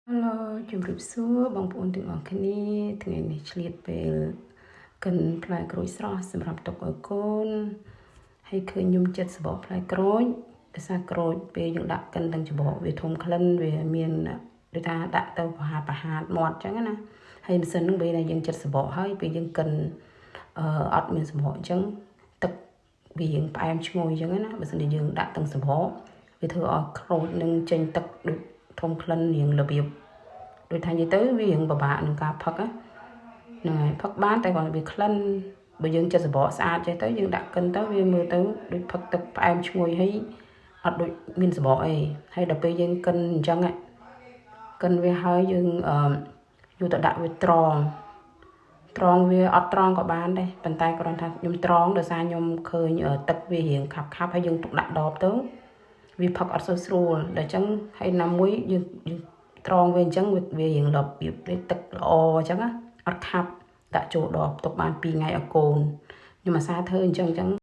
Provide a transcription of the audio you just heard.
Hello ជំរាបសួរបងប្អូនទាំងអស់គ្នាថ្ងៃនេះឆ្លៀតពេលកិនផ្លែក្រូចស្រស់សម្រាប់ទុកឲ្យកូនហើយឃើញខ្ញុំចិត្តសបកផ្លែក្រូចដោយសារក្រូចពេលយើងដាក់កិនទាំងច្បកវាធំក្លិនវាមានដូចថាដាក់ទៅប្រហាត់មាត់អញ្ចឹងណាហើយម៉ាស៊ីននឹងពេលដែលយើងចិត្តសបកហើយពេលយើងកិនអត់មានសបកអញ្ចឹងទឹកវារៀងផ្អែមឈ្ងុយអញ្ចឹងណាបើមិនតែយើងដាក់ទាំងសបកវាធ្វើឲ្យក្រូចនឹងចេញទឹកដូចធំក្លិនរៀងរបៀបដូចថានិយាយទៅវារៀងពិបាកក្នុងការផឹកហ្នឹងហើយផឹកបានតែគាត់វាក្លិនបើយើងចិត្តសបកស្អាតចេះទៅយើងដាក់កិនទៅវាមើលទៅដូចផឹកទឹកផ្អែមឈ្ងុយហើយអត់ដូចមានសបកអីហើយដល់ពេលយើងកិនអញ្ចឹងកិនវាហើយយើងយកទៅដាក់វាត្រង់វាអត់ត្រង់ក៏បានដែរប៉ុន្តែគ្រាន់ថាខ្ញុំត្រង់ដោយសារខ្ញុំឃើញទឹកវារៀងខាប់ហើយយើងទុកដាក់ដបទៅវាផឹកអត់សូវស្រួលដល់អញ្ចឹងហើយណាមួយយើងត្រង់វាអញ្ចឹងវារៀងរបៀបទឹកល្អអញ្ចឹងណាអត់ខាប់ដាក់ចូលដបទុកបាន2ថ្ងៃឲ្យកូនខ្ញុំអាសាធ្វើអញ្ចឹង